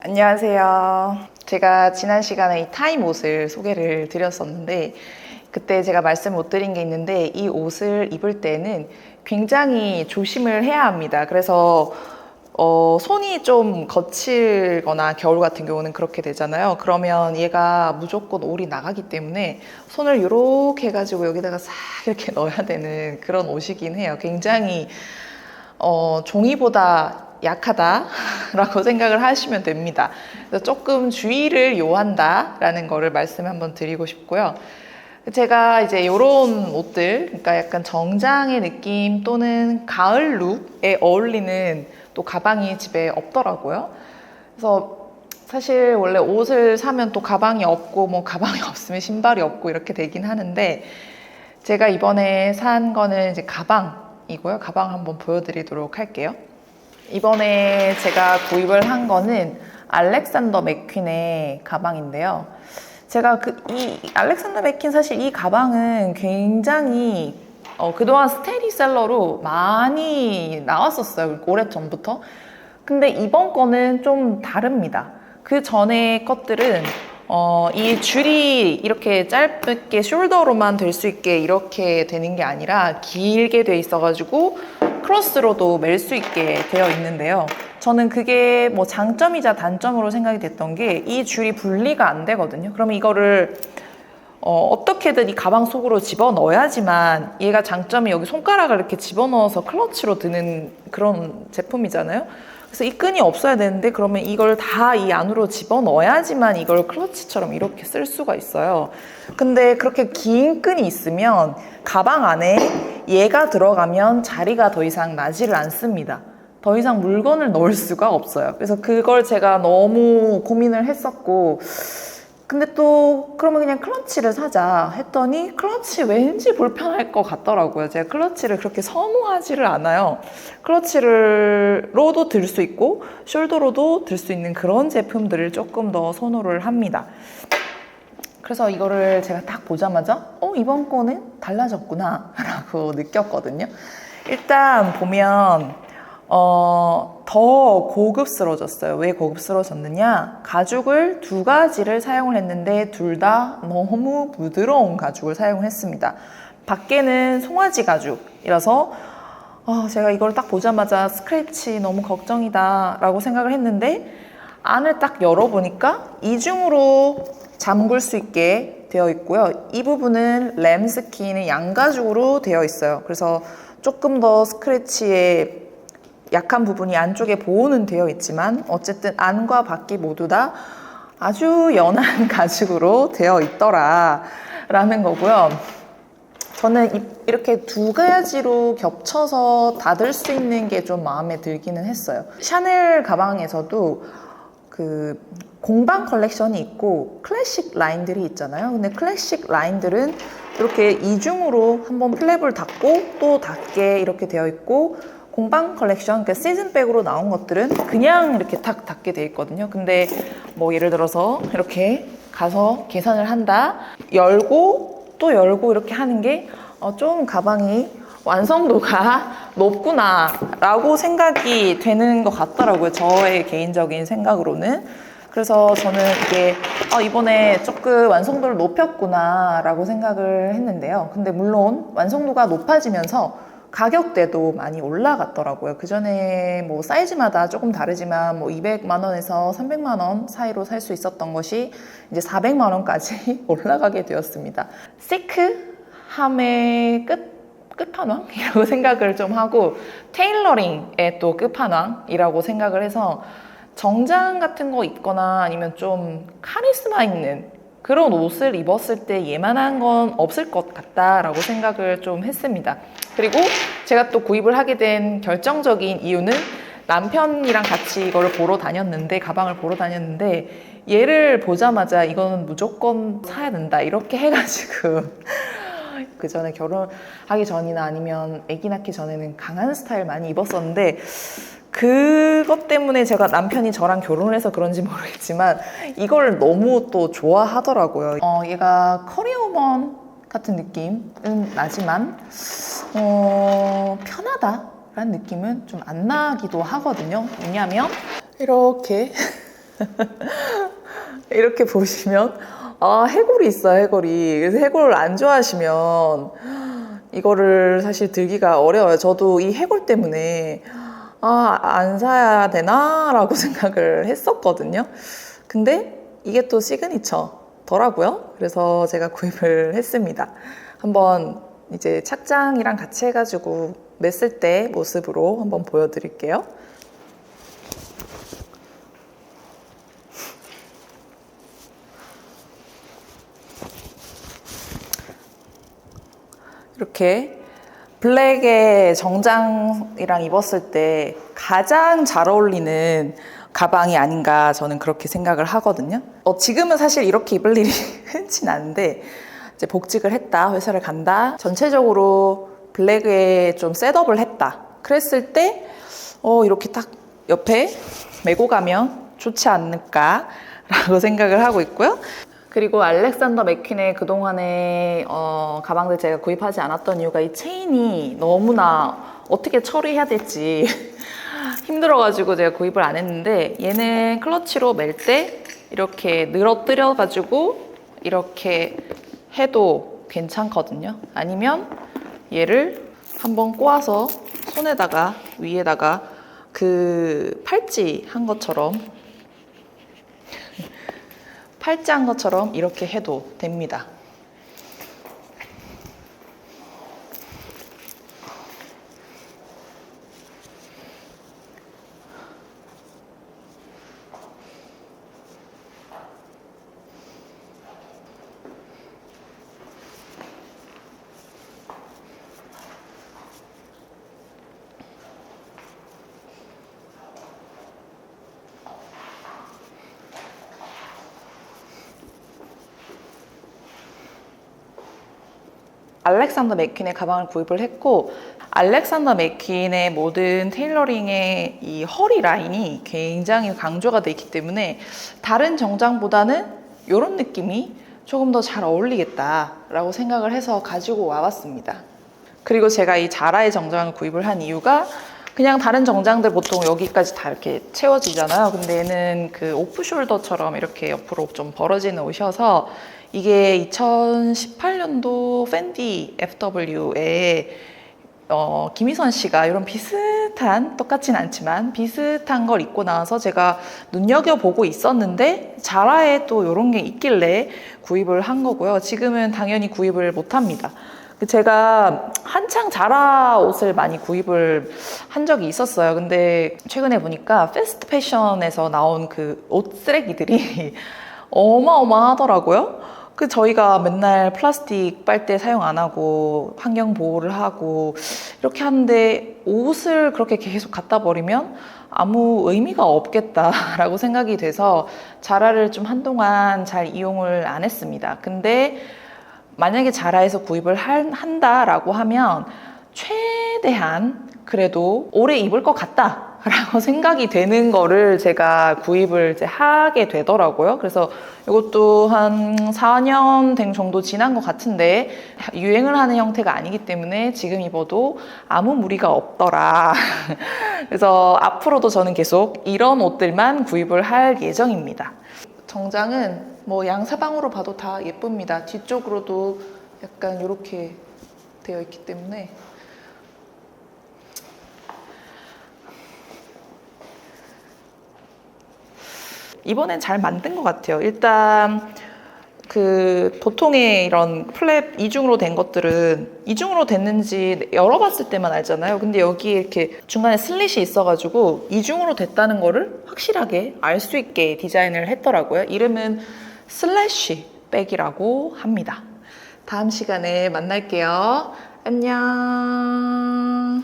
안녕하세요. 제가 지난 시간에 이 타임 옷을 소개를 드렸었는데 그때 제가 말씀 못 드린 게 있는데 이 옷을 입을 때는 굉장히 조심을 해야 합니다. 그래서 손이 좀 거칠거나 겨울 같은 경우는 그렇게 되잖아요. 그러면 얘가 무조건 올이 나가기 때문에 손을 이렇게 해가지고 여기다가 싹 이렇게 넣어야 되는 그런 옷이긴 해요. 굉장히 종이보다 약하다라고 생각을 하시면 됩니다. 그래서 조금 주의를 요한다라는 거를 말씀 한번 드리고 싶고요. 제가 이제 이런 옷들, 그러니까 약간 정장의 느낌 또는 가을 룩에 어울리는 또 가방이 집에 없더라고요. 그래서 사실 원래 옷을 사면 또 가방이 없고 뭐 가방이 없으면 신발이 없고 이렇게 되긴 하는데 제가 이번에 산 거는 이제 가방이고요. 가방 한번 보여드리도록 할게요. 이번에 제가 구입을 한 거는 알렉산더 맥퀸의 가방인데요. 제가 이 알렉산더 맥퀸 사실 이 가방은 굉장히 그동안 스테디셀러로 많이 나왔었어요. 오래전부터. 근데 이번 거는 좀 다릅니다. 그 전에 것들은 이 줄이 이렇게 짧게 숄더로만 될 수 있게 이렇게 되는 게 아니라 길게 돼 있어가지고 크로스로도 멜 수 있게 되어 있는데요. 저는 그게 뭐 장점이자 단점으로 생각이 됐던 게 이 줄이 분리가 안 되거든요. 그러면 이거를 어떻게든 이 가방 속으로 집어넣어야지만 얘가 장점이 여기 손가락을 이렇게 집어넣어서 클러치로 드는 그런 제품이잖아요. 그래서 이 끈이 없어야 되는데 그러면 이걸 다 이 안으로 집어넣어야지만 이걸 클러치처럼 이렇게 쓸 수가 있어요. 근데 그렇게 긴 끈이 있으면 가방 안에 얘가 들어가면 자리가 더 이상 나지를 않습니다. 더 이상 물건을 넣을 수가 없어요. 그래서 그걸 제가 너무 고민을 했었고 근데 또 그러면 그냥 클러치를 사자 했더니 클러치 왠지 불편할 것 같더라고요. 제가 클러치를 그렇게 선호하지를 않아요. 클러치로도 들 수 있고 숄더로도 들 수 있는 그런 제품들을 조금 더 선호를 합니다. 그래서 이거를 제가 딱 보자마자 이번 거는 달라졌구나 라고 느꼈거든요. 일단 보면 더 고급스러워졌어요. 왜 고급스러워졌느냐? 가죽을 두 가지를 사용을 했는데 둘 다 너무 부드러운 가죽을 사용을 했습니다. 밖에는 송아지 가죽이라서 제가 이걸 딱 보자마자 스크래치 너무 걱정이다 라고 생각을 했는데 안을 딱 열어보니까 이중으로 잠글 수 있게 되어 있고요. 이 부분은 램스킨의 양가죽으로 되어 있어요. 그래서 조금 더 스크래치에 약한 부분이 안쪽에 보호는 되어 있지만 어쨌든 안과 밖이 모두 다 아주 연한 가죽으로 되어 있더라 라는 거고요. 저는 이렇게 두 가지로 겹쳐서 닫을 수 있는 게 좀 마음에 들기는 했어요. 샤넬 가방에서도 그 공방 컬렉션이 있고 클래식 라인들이 있잖아요. 근데 클래식 라인들은 이렇게 이중으로 한번 플랩을 닫고 또 닫게 이렇게 되어 있고 공방 컬렉션, 그러니까 시즌백으로 나온 것들은 그냥 이렇게 탁 닫게 돼 있거든요. 근데 뭐 예를 들어서 이렇게 가서 계산을 한다. 열고 또 열고 이렇게 하는 게 좀 가방이 완성도가 높구나 라고 생각이 되는 것 같더라고요. 저의 개인적인 생각으로는. 그래서 저는 이게 이번에 조금 완성도를 높였구나 라고 생각을 했는데요. 근데 물론 완성도가 높아지면서 가격대도 많이 올라갔더라고요. 그 전에 뭐 사이즈마다 조금 다르지만 뭐 200만 원에서 300만 원 사이로 살 수 있었던 것이 이제 400만 원까지 올라가게 되었습니다. 시크함의 끝판왕이라고 생각을 좀 하고 테일러링의 또 끝판왕이라고 생각을 해서 정장 같은 거 입거나 아니면 좀 카리스마 있는 그런 옷을 입었을 때 얘만한 건 없을 것 같다라고 생각을 좀 했습니다. 그리고 제가 또 구입을 하게 된 결정적인 이유는 남편이랑 같이 이거를 보러 다녔는데 가방을 보러 다녔는데 얘를 보자마자 이거는 무조건 사야 된다 이렇게 해가지고 그 전에 결혼하기 전이나 아니면 아기 낳기 전에는 강한 스타일 많이 입었었는데 그것 때문에 제가 남편이 저랑 결혼을 해서 그런지 모르겠지만 이걸 너무 또 좋아하더라고요. 얘가 커리어먼 같은 느낌은 나지만 편하다라는 느낌은 좀 안 나기도 하거든요. 왜냐하면 이렇게 이렇게 보시면 해골이 있어요, 해골이. 그래서 해골을 안 좋아하시면 이거를 사실 들기가 어려워요. 저도 이 해골 때문에 안 사야 되나? 라고 생각을 했었거든요. 근데 이게 또 시그니처더라고요. 그래서 제가 구입을 했습니다. 한번 이제 착장이랑 같이 해가지고 맸을 때 모습으로 한번 보여드릴게요. 이렇게 블랙의 정장이랑 입었을 때 가장 잘 어울리는 가방이 아닌가 저는 그렇게 생각을 하거든요. 지금은 사실 이렇게 입을 일이 흔치 않은데 이제 복직을 했다, 회사를 간다, 전체적으로 블랙에 좀 셋업을 했다 그랬을 때 이렇게 딱 옆에 메고 가면 좋지 않을까라고 생각을 하고 있고요. 그리고 알렉산더 맥퀸의 그동안의 가방들 제가 구입하지 않았던 이유가 이 체인이 너무나 어떻게 처리해야 될지 힘들어가지고 제가 구입을 안 했는데, 얘는 클러치로 멜 때 이렇게 늘어뜨려가지고 이렇게 해도 괜찮거든요. 아니면 얘를 한번 꼬아서 손에다가 위에다가 그 팔찌 한 것처럼 이렇게 해도 됩니다. 알렉산더 맥퀸의 가방을 구입을 했고, 알렉산더 맥퀸의 모든 테일러링의 이 허리 라인이 굉장히 강조가 돼 있기 때문에 다른 정장보다는 이런 느낌이 조금 더 잘 어울리겠다라고 생각을 해서 가지고 와봤습니다. 그리고 제가 이 자라의 정장을 구입을 한 이유가, 그냥 다른 정장들 보통 여기까지 다 이렇게 채워지잖아요. 근데 얘는 그 오프숄더처럼 이렇게 옆으로 좀 벌어지는 옷이어서, 이게 2018년도 팬디 FW에 김희선 씨가 이런 비슷한, 똑같진 않지만 비슷한 걸 입고 나와서 제가 눈여겨보고 있었는데 자라에 또 이런 게 있길래 구입을 한 거고요. 지금은 당연히 구입을 못합니다. 제가 한창 자라 옷을 많이 구입을 한 적이 있었어요. 근데 최근에 보니까 패스트 패션에서 나온 그 옷 쓰레기들이 어마어마하더라고요. 저희가 맨날 플라스틱 빨대 사용 안 하고 환경 보호를 하고 이렇게 하는데 옷을 그렇게 계속 갖다 버리면 아무 의미가 없겠다라고 생각이 돼서 자라를 좀 한동안 잘 이용을 안 했습니다. 근데 만약에 자라에서 구입을 한다라고 하면 최대한 그래도 오래 입을 것 같다 라고 생각이 되는 거를 제가 구입을 이제 하게 되더라고요. 그래서 이것도 한 4년 된 정도 지난 것 같은데 유행을 하는 형태가 아니기 때문에 지금 입어도 아무 무리가 없더라. 그래서 앞으로도 저는 계속 이런 옷들만 구입을 할 예정입니다. 정장은 뭐 양사방으로 봐도 다 예쁩니다. 뒤쪽으로도 약간 이렇게 되어 있기 때문에 이번엔 잘 만든 것 같아요. 일단 보통의 이런 플랩 이중으로 된 것들은 이중으로 됐는지 열어봤을 때만 알잖아요. 근데 여기 이렇게 중간에 슬릿이 있어가지고 이중으로 됐다는 거를 확실하게 알 수 있게 디자인을 했더라고요. 이름은 슬래시 백이라고 합니다. 다음 시간에 만날게요. 안녕.